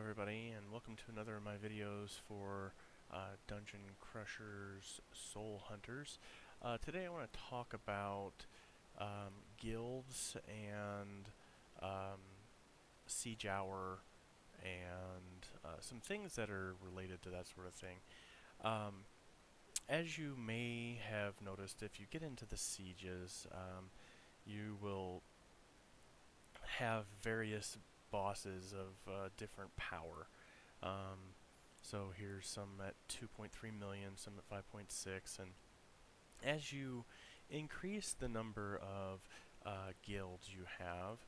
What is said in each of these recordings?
everybody, and welcome to another of my videos for Dungeon Crushers Soul Hunters. Today I want to talk about guilds and um, siege hour and some things that are related to that sort of thing. Um, as you may have noticed, if you get into the sieges, you will have various bosses of different power. Um, so here's some at 2.3 million, some at 5.6, and as you increase the number of guilds you have,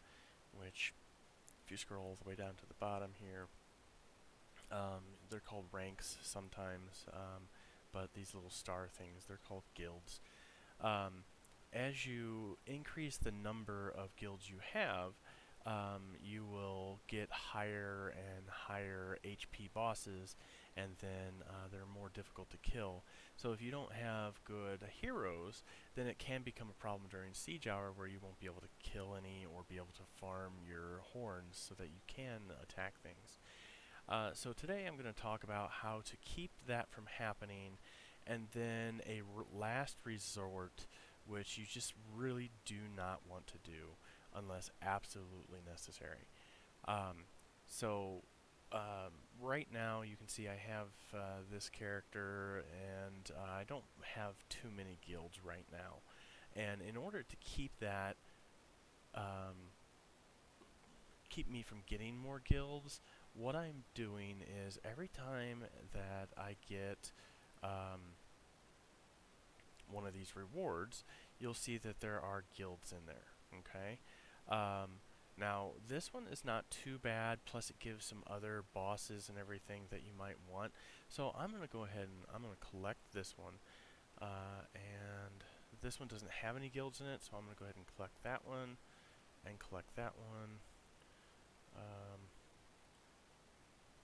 which if you scroll all the way down to the bottom here, they're called ranks sometimes, but these little star things, they're called guilds. Um, as you increase the number of guilds you have, you will get higher and higher HP bosses, and then they're more difficult to kill. So if you don't have good heroes, then it can become a problem during siege hour where you won't be able to kill any or be able to farm your horns so that you can attack things. So today I'm going to talk about how to keep that from happening, and then a last resort, which you just really do not want to do unless absolutely necessary. Um, so right now you can see I have this character, and I don't have too many guilds right now. And in order to keep that, keep me from getting more guilds, what I'm doing is every time that I get one of these rewards, you'll see that there are guilds in there, okay? Now, this one is not too bad, plus it gives some other bosses and everything that you might want. So I'm going to go ahead and I'm going to collect this one. And this one doesn't have any guilds in it, so I'm going to go ahead and collect that one and collect that one.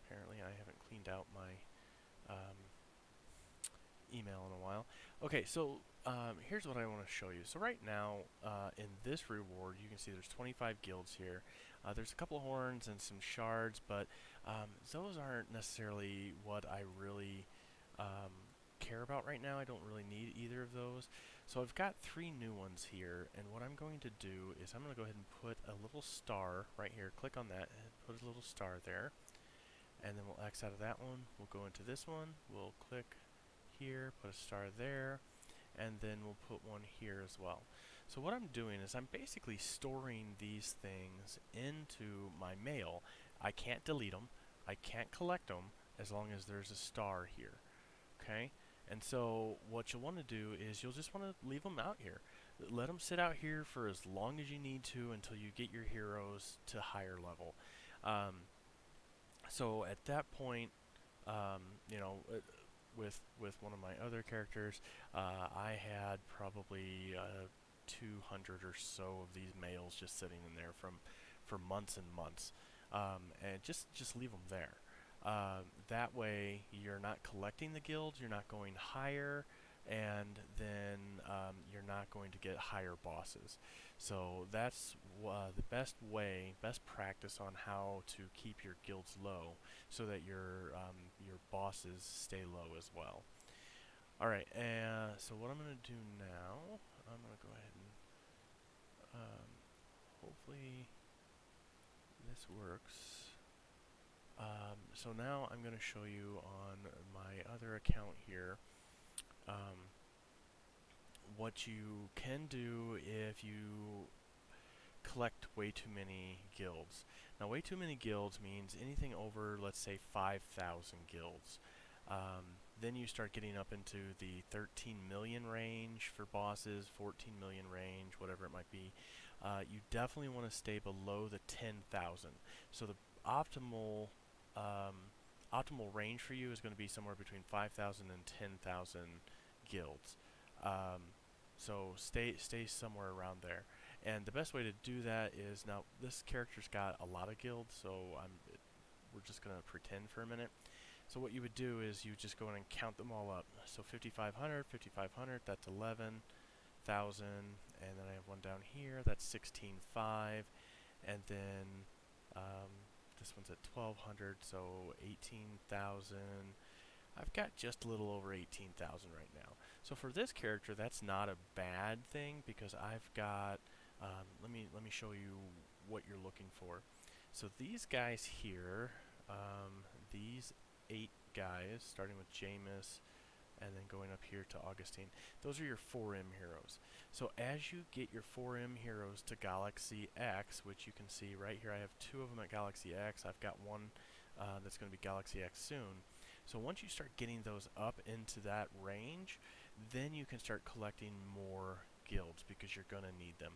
Apparently I haven't cleaned out my email in a while. Okay, so here's what I want to show you. So right now, in this reward, you can see there's 25 guilds here. There's a couple of horns and some shards, but those aren't necessarily what I really care about right now. I don't really need either of those. So I've got 3 new ones here, and what I'm going to do is I'm going to go ahead and put a little star right here. Click on that and put a little star there. And then we'll X out of that one. We'll go into this one. We'll click here, put a star there, and then we'll put one here as well. So what I'm doing is I'm basically storing these things into my mail. I can't delete them. I can't collect them as long as there's a star here. Okay? And so what you'll want to do is you'll just want to leave them out here. Let them sit out here for as long as you need to until you get your heroes to higher level. So at that point, you know, with one of my other characters, I had probably 200 or so of these males just sitting in there for months and months, and just leave them there. That way, you're not collecting the guilds, you're not going higher, and then you're not going to get higher bosses. So that's the best way, best practice on how to keep your guilds low, so that your bosses stay low as well. All right, so what I'm going to do now, I'm going to go ahead and hopefully this works. So now I'm going to show you on my other account here what you can do if you collect way too many guilds. Now, way too many guilds means anything over, let's say, 5,000 guilds. Then you start getting up into the 13 million range for bosses, 14 million range, whatever it might be. You definitely want to stay below the 10,000. So the optimal optimal range for you is going to be somewhere between 5,000 and 10,000 guilds. So stay somewhere around there. And the best way to do that is, now this character's got a lot of guilds, so we're just going to pretend for a minute. So what you would do is you just go in and count them all up. So 5,500, 5,500, that's 11,000, and then I have one down here, that's 16,500, and then the this one's at 1200, so 18,000. I've got just a little over 18,000 right now. So for this character, that's not a bad thing because I've got. Let me show you what you're looking for. So these guys here, these 8 guys, starting with Jameis, and then going up here to Augustine. Those are your 4M heroes. So as you get your 4M heroes to Galaxy X, which you can see right here, I have 2 of them at Galaxy X. I've got one that's going to be Galaxy X soon. So once you start getting those up into that range, then you can start collecting more guilds because you're going to need them.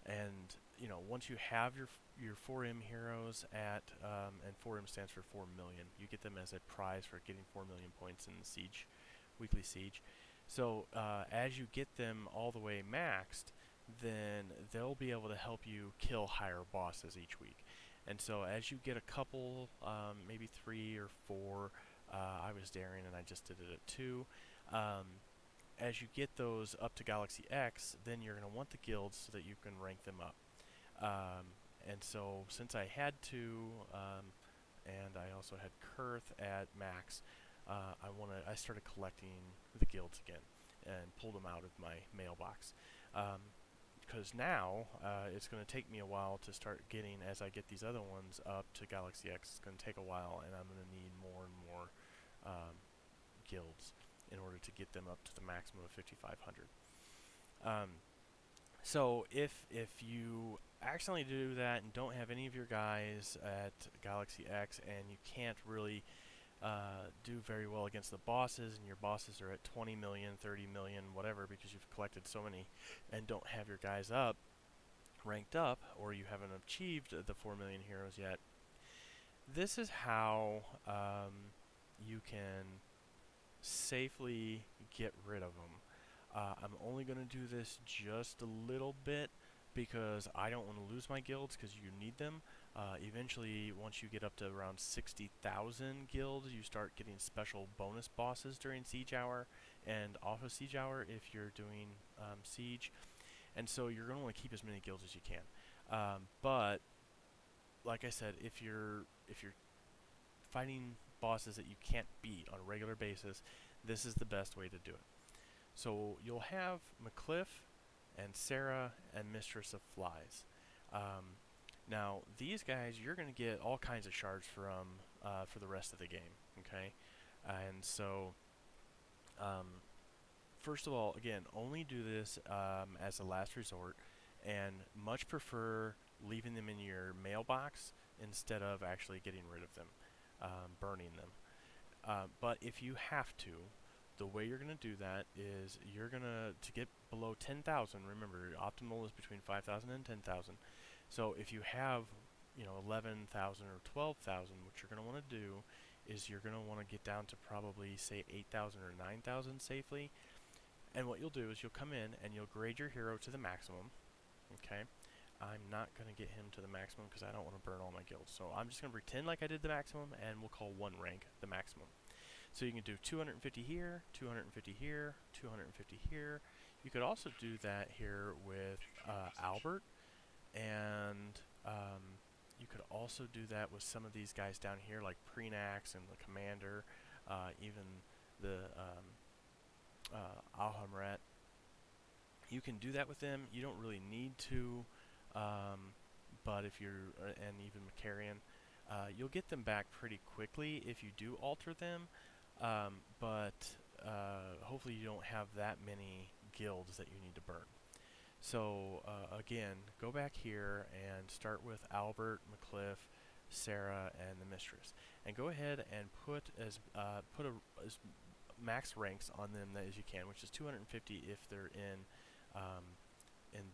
And you know, once you have your 4M heroes at, and 4M stands for 4 million, you get them as a prize for getting 4 million points in the siege, weekly siege. So as you get them all the way maxed, then they'll be able to help you kill higher bosses each week. And so as you get a couple, maybe 3 or 4, I was daring and I just did it at 2. As you get those up to Galaxy X, then you're going to want the guilds so that you can rank them up. And so since I had to, and I also had Kurth at max, I started collecting the guilds again and pulled them out of my mailbox. Because now it's going to take me a while to start getting, as I get these other ones up to Galaxy X, it's going to take a while, and I'm going to need more and more guilds in order to get them up to the maximum of 5,500. So if you accidentally do that and don't have any of your guys at Galaxy X and you can't really do very well against the bosses, and your bosses are at 20 million, 30 million, whatever, because you've collected so many and don't have your guys up, ranked up, or you haven't achieved the 4 million heroes yet, this is how you can safely get rid of them. I'm only going to do this just a little bit because I don't want to lose my guilds because you need them. Eventually, once you get up to around 60,000 guilds, you start getting special bonus bosses during Siege Hour and off of Siege Hour if you're doing Siege. And so you're going to want to keep as many guilds as you can. But like I said, if you're fighting bosses that you can't beat on a regular basis, this is the best way to do it. So you'll have McCliff and Sarah and Mistress of Flies. Now these guys you're going to get all kinds of shards from for the rest of the game. Okay, and so first of all, again, only do this as a last resort, and much prefer leaving them in your mailbox instead of actually getting rid of them, burning them. But if you have to, the way you're going to do that is you're going to get below 10,000, remember optimal is between 5,000 and 10,000. So if you have 11,000 or 12,000, what you're going to want to do is you're going to want to get down to probably say 8,000 or 9,000 safely. And what you'll do is you'll come in and you'll grade your hero to the maximum. Okay, I'm not going to get him to the maximum because I don't want to burn all my guilds. So I'm just going to pretend like I did the maximum, and we'll call one rank the maximum. So you can do 250 here, 250 here, 250 here. You could also do that here with Albert, and you could also do that with some of these guys down here like Prenax and the Commander, even the Alhamret. You can do that with them. You don't really need to, but if you're, and even Macarian, you'll get them back pretty quickly if you do alter them. But hopefully you don't have that many guilds that you need to burn. So again, go back here and start with Albert, McCliff, Sarah, and the Mistress, and go ahead and put as max ranks on them as you can, which is 250 if they're in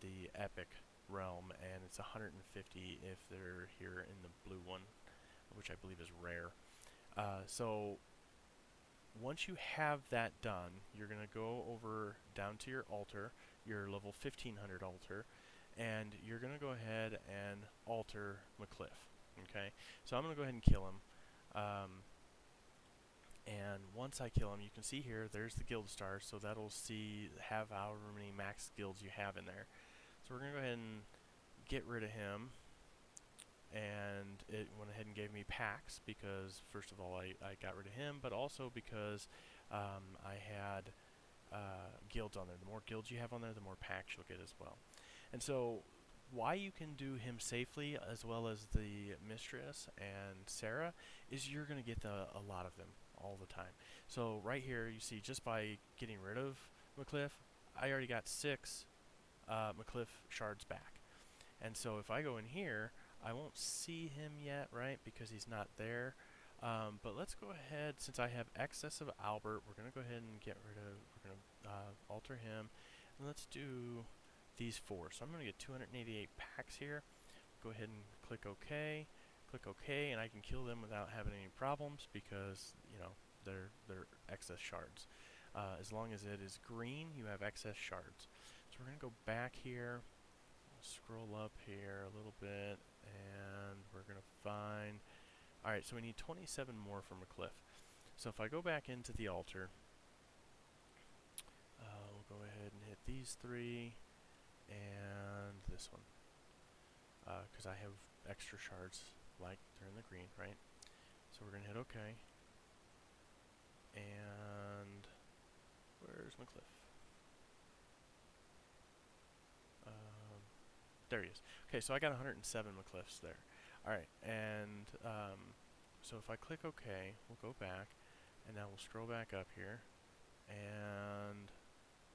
the epic realm, and it's 150 if they're here in the blue one, which I believe is rare. So once you have that done, you're going to go over down to your altar, your level 1500 altar, and you're going to go ahead and alter McCliff. Okay, so I'm going to go ahead and kill him. And once I kill him, you can see here, there's the guild stars, so that'll have however many max guilds you have in there. So we're going to go ahead and get rid of him. and it went ahead and gave me packs because first of all I got rid of him, but also because I had guilds on there. The more guilds you have on there, the more packs you'll get as well. And so why you can do him safely as well as the Mistress and Sarah is you're going to get a lot of them all the time. So right here you see just by getting rid of McCliff, I already got 6 McCliff shards back. And so if I go in here, I won't see him yet, right, because he's not there. But let's go ahead, since I have excess of Albert, we're going to go ahead and we're going to alter him. And let's do these 4. So I'm going to get 288 packs here. Go ahead and click OK, and I can kill them without having any problems because, you know, they're excess shards. As long as it is green, you have excess shards. So we're going to go back here, scroll up here a little bit, and we're going to find... Alright, so we need 27 more from a cliff. So if I go back into the altar, we'll go ahead and hit these 3 and this one. Because I have extra shards, like they're in the green, right? So we're going to hit OK. And where's my cliff? There he is. Okay, so I got 107 McCliffs there. Alright, and so if I click OK, we'll go back, and now we'll scroll back up here, and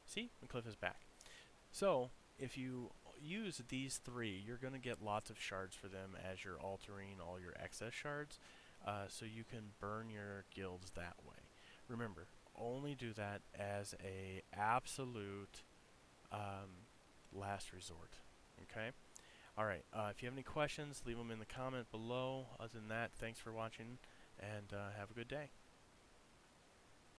see, McCliff is back. So, if you use these 3, you're going to get lots of shards for them as you're altering all your excess shards, so you can burn your guilds that way. Remember, only do that as a absolute last resort. Okay? Alright, if you have any questions, leave them in the comment below. Other than that, thanks for watching, and have a good day.